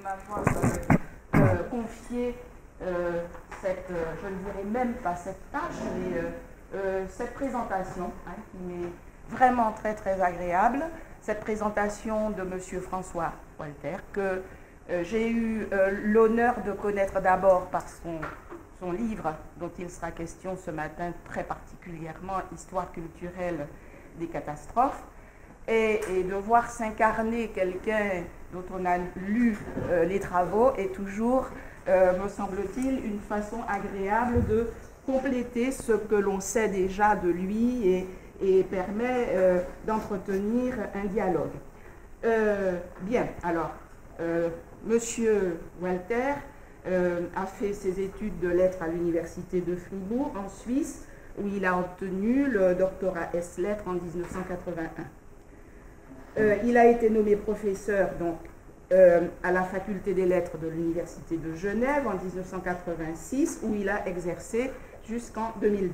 m'avoir confié je ne dirais même pas cette tâche, mais cette présentation, hein, qui m'est vraiment très très agréable, cette présentation de M. François Walter, que j'ai eu l'honneur de connaître d'abord par son livre, dont il sera question ce matin très particulièrement, Histoire culturelle des catastrophes, et de voir s'incarner quelqu'un dont on a lu les travaux est toujours, me semble-t-il, une façon agréable de compléter ce que l'on sait déjà de lui et permet d'entretenir un dialogue. Bien, alors, Monsieur Walter a fait ses études de lettres à l'université de Fribourg, en Suisse, où il a obtenu le doctorat ès-lettres en 1981. Il a été nommé professeur donc, à la faculté des lettres de l'université de Genève en 1986, où il a exercé jusqu'en 2012.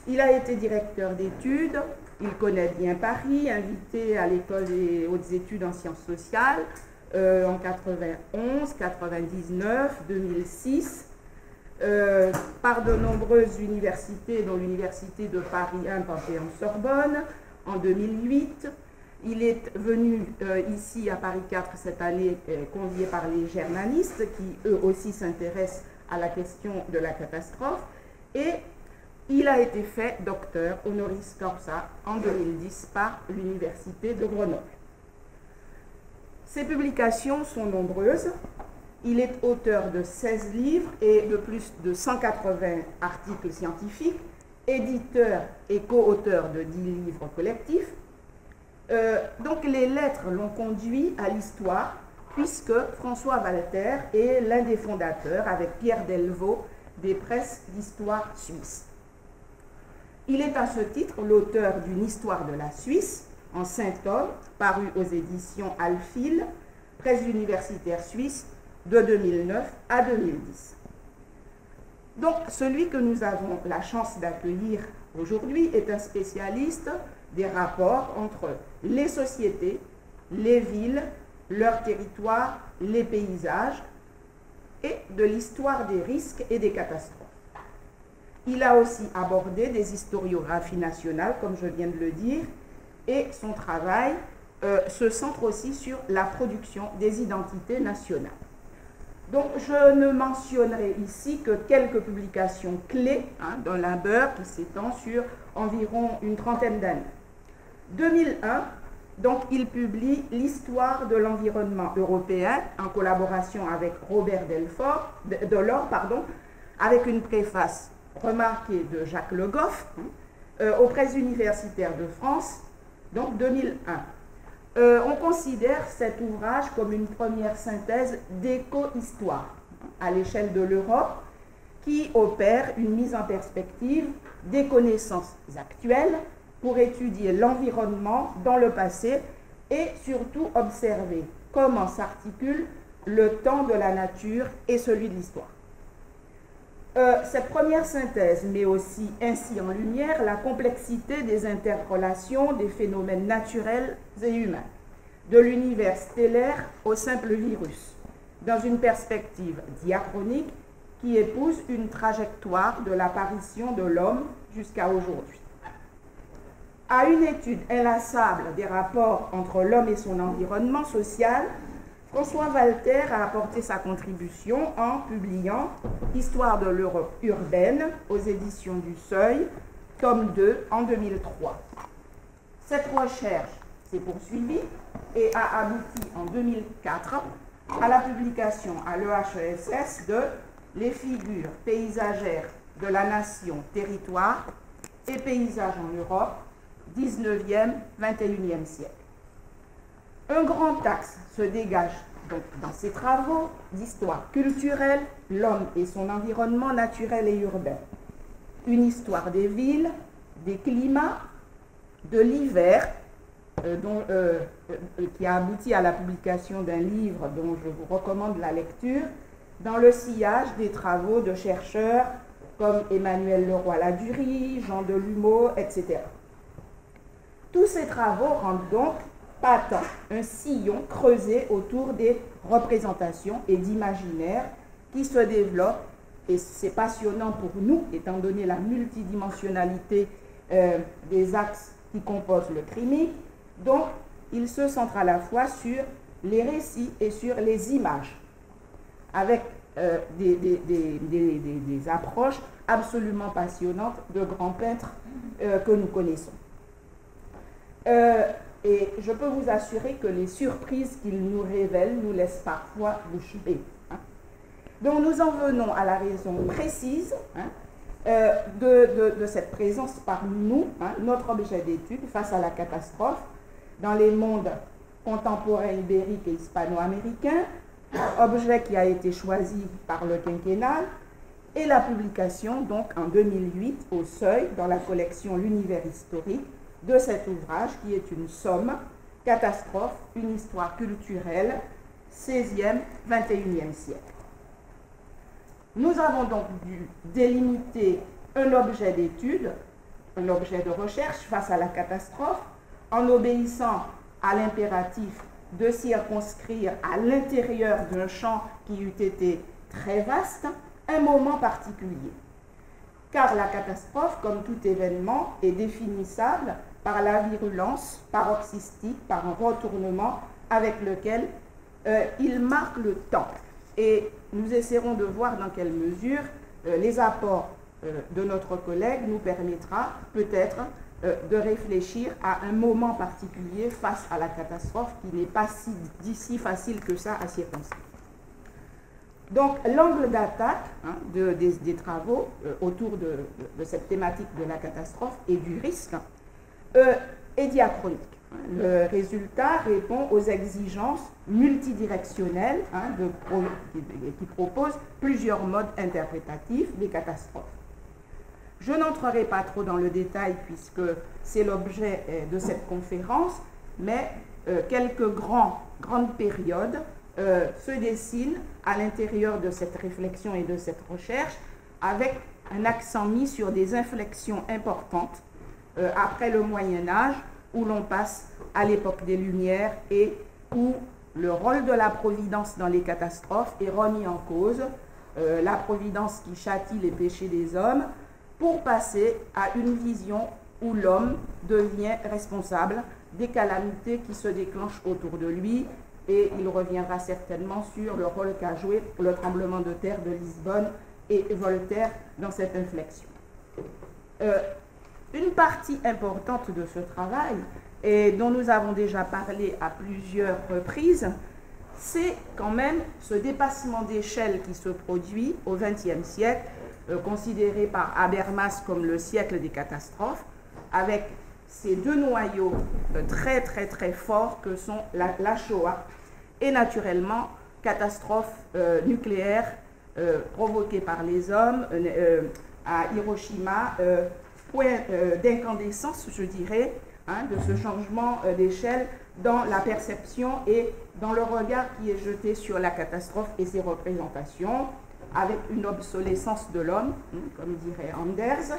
Il a été directeur d'études, il connaît bien Paris, invité à l'école des hautes études en sciences sociales en 91, 99, 2006, par de nombreuses universités, dont l'université de Paris 1, Panthéon-Sorbonne, en 2008. Il est venu ici à Paris 4 cette année, convié par les germanistes, qui eux aussi s'intéressent à la question de la catastrophe, et il a été fait docteur honoris causa en 2010 par l'université de Grenoble. Ses publications sont nombreuses. Il est auteur de 16 livres et de plus de 180 articles scientifiques, éditeur et co-auteur de 10 livres collectifs. Donc les lettres l'ont conduit à l'histoire, puisque François Walter est l'un des fondateurs, avec Pierre Delvaux, des presses d'histoire suisse. Il est à ce titre l'auteur d'une histoire de la Suisse, en 5 tomes, paru aux éditions Alphil, presse universitaire suisse, de 2009 à 2010. Donc, celui que nous avons la chance d'accueillir aujourd'hui est un spécialiste des rapports entre les sociétés, les villes, leurs territoires, les paysages, et de l'histoire des risques et des catastrophes. Il a aussi abordé des historiographies nationales, comme je viens de le dire, et son travail se centre aussi sur la production des identités nationales. Donc, je ne mentionnerai ici que quelques publications clés d'un labeur qui s'étend sur environ une trentaine d'années. 2001, donc, il publie l'histoire de l'environnement européen en collaboration avec Robert Delors, avec une préface remarquée de Jacques Le Goff, aux presses universitaires de France, donc 2001. On considère cet ouvrage comme une première synthèse d'éco-histoire à l'échelle de l'Europe qui opère une mise en perspective des connaissances actuelles pour étudier l'environnement dans le passé et surtout observer comment s'articule le temps de la nature et celui de l'histoire. Cette première synthèse met aussi ainsi en lumière la complexité des interrelations des phénomènes naturels et humains, de l'univers stellaire au simple virus, dans une perspective diachronique qui épouse une trajectoire de l'apparition de l'homme jusqu'à aujourd'hui. À une étude inlassable des rapports entre l'homme et son environnement social, François Walter a apporté sa contribution en publiant Histoire de l'Europe urbaine aux éditions du Seuil, tome 2 en 2003. Cette recherche s'est poursuivie et a abouti en 2004 à la publication à l'EHESS de Les figures paysagères de la nation, territoire et paysages en Europe, 19e, 21e siècle. Un grand axe se dégage donc dans ses travaux d'histoire culturelle, l'homme et son environnement naturel et urbain. Une histoire des villes, des climats, de l'hiver, qui a abouti à la publication d'un livre dont je vous recommande la lecture, dans le sillage des travaux de chercheurs comme Emmanuel Leroy-Ladurie, Jean Delumeau, etc. Tous ces travaux rendent donc patent un sillon creusé autour des représentation et d'imaginaire qui se développe, et c'est passionnant pour nous, étant donné la multidimensionnalité des axes qui composent le crimi. Donc, il se centre à la fois sur les récits et sur les images, avec des approches absolument passionnantes de grands peintres que nous connaissons. Et je peux vous assurer que les surprises qu'il nous révèle nous laissent parfois bouche bée. Donc nous en venons à la raison précise de cette présence parmi nous, notre objet d'étude face à la catastrophe dans les mondes contemporains ibériques et hispano-américains, objet qui a été choisi par le quinquennal, et la publication donc en 2008 au Seuil dans la collection L'Univers historique de cet ouvrage qui est une somme, Catastrophe, une histoire culturelle, 16e, 21e siècle. Nous avons donc dû délimiter un objet d'étude, un objet de recherche face à la catastrophe, en obéissant à l'impératif de circonscrire à l'intérieur d'un champ qui eût été très vaste un moment particulier. Car la catastrophe, comme tout événement, est définissable par la virulence paroxystique, par un retournement avec lequel il marque le temps. Et nous essaierons de voir dans quelle mesure les apports de notre collègue nous permettra peut-être de réfléchir à un moment particulier face à la catastrophe qui n'est pas si facile que ça à circonscrire. Donc l'angle d'attaque des travaux autour de cette thématique de la catastrophe et du risque est diachronique. Le résultat répond aux exigences multidirectionnelles qui proposent plusieurs modes interprétatifs des catastrophes. Je n'entrerai pas trop dans le détail puisque c'est l'objet de cette conférence, mais quelques grandes périodes se dessinent à l'intérieur de cette réflexion et de cette recherche avec un accent mis sur des inflexions importantes après le Moyen-Âge où l'on passe à l'époque des Lumières et où le rôle de la Providence dans les catastrophes est remis en cause, la Providence qui châtie les péchés des hommes, pour passer à une vision où l'homme devient responsable des calamités qui se déclenchent autour de lui, et il reviendra certainement sur le rôle qu'a joué le tremblement de terre de Lisbonne et Voltaire dans cette inflexion. Une partie importante de ce travail, et dont nous avons déjà parlé à plusieurs reprises, c'est quand même ce dépassement d'échelle qui se produit au XXe siècle, considéré par Habermas comme le siècle des catastrophes, avec ces deux noyaux très forts que sont la Shoah et naturellement catastrophe nucléaire provoquée par les hommes à Hiroshima, point d'incandescence, je dirais, de ce changement d'échelle dans la perception et dans le regard qui est jeté sur la catastrophe et ses représentations, avec une obsolescence de l'homme, comme dirait Anders,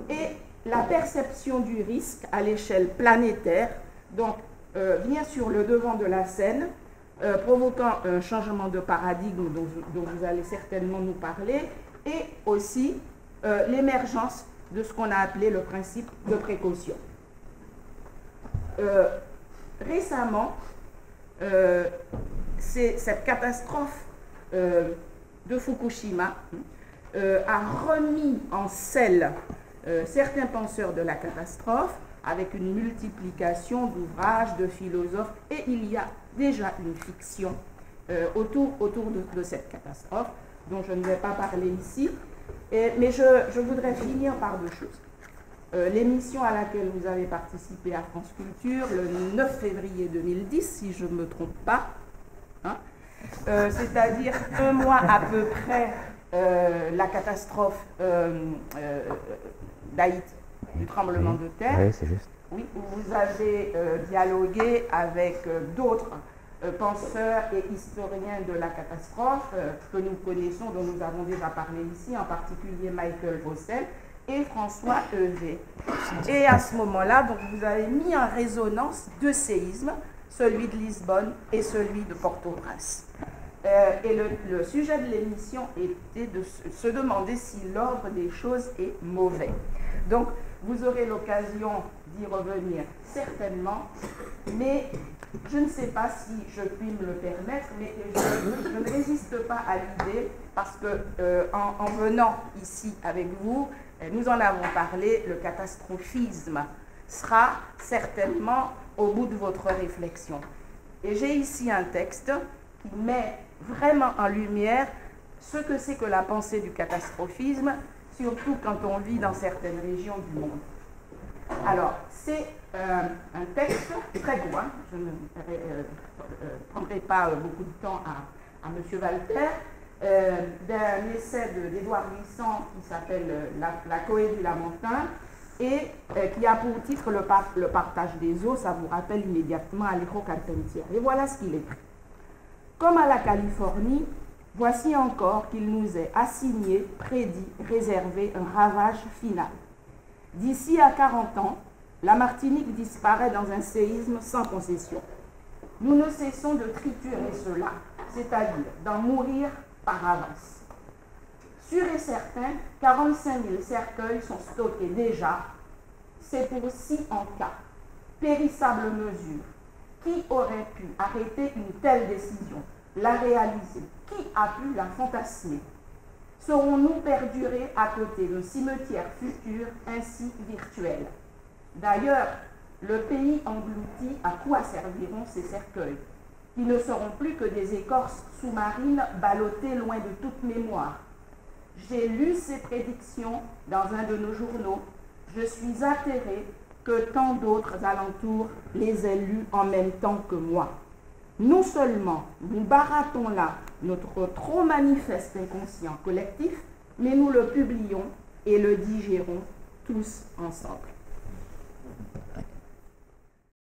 et la perception du risque à l'échelle planétaire, donc vient sur le devant de la scène, provoquant un changement de paradigme dont vous allez certainement nous parler, et aussi l'émergence de ce qu'on a appelé le principe de précaution. Récemment, cette catastrophe de Fukushima a remis en selle certains penseurs de la catastrophe avec une multiplication d'ouvrages, de philosophes, et il y a déjà une fiction autour de cette catastrophe dont je ne vais pas parler ici, mais je voudrais finir par deux choses. L'émission à laquelle vous avez participé à France Culture le 9 février 2010, si je ne me trompe pas, c'est-à-dire un mois à peu près la catastrophe d'Haïti, du tremblement de terre. Oui, c'est juste. Oui, où vous avez dialogué avec d'autres penseurs et historiens de la catastrophe que nous connaissons, dont nous avons déjà parlé ici, en particulier Michael Bossel et François Heuvet. Et à ce moment-là, donc, vous avez mis en résonance deux séismes, celui de Lisbonne et celui de Port-au-Prince. Et le sujet de l'émission était de se demander si l'ordre des choses est mauvais. Donc, vous aurez l'occasion d'y revenir certainement, mais je ne sais pas si je puis me le permettre, mais je ne résiste pas à l'idée, parce que en venant ici avec vous, nous en avons parlé, le catastrophisme sera certainement au bout de votre réflexion. Et j'ai ici un texte qui met vraiment en lumière ce que c'est que la pensée du catastrophisme, surtout quand on vit dans certaines régions du monde. Alors, c'est un texte très beau, hein. Je ne prendrai pas beaucoup de temps à M. Walter, d'un essai d'Édouard Glissant qui s'appelle La Cohue du Lamentin et qui a pour titre le partage des eaux. Ça vous rappelle immédiatement Alejo Carpentier. Et voilà ce qu'il écrit. Comme à la Californie, voici encore qu'il nous est assigné, prédit, réservé un ravage final. D'ici à 40 ans, la Martinique disparaît dans un séisme sans concession. Nous ne cessons de triturer cela, c'est-à-dire d'en mourir par avance. Sûr et certain, 45 000 cercueils sont stockés déjà. C'est pour si en cas. Périssable mesure. Qui aurait pu arrêter une telle décision, la réaliser? Qui a pu la fantasmer? Serons-nous perdurés à côté d'un cimetière futur ainsi virtuel? D'ailleurs, le pays englouti, à quoi serviront ces cercueils, qui ne seront plus que des écorces sous-marines ballottées loin de toute mémoire? J'ai lu ces prédictions dans un de nos journaux. Je suis atterré que tant d'autres alentours les aient lues en même temps que moi. Non seulement nous baratons là notre trop manifeste inconscient collectif, mais nous le publions et le digérons tous ensemble.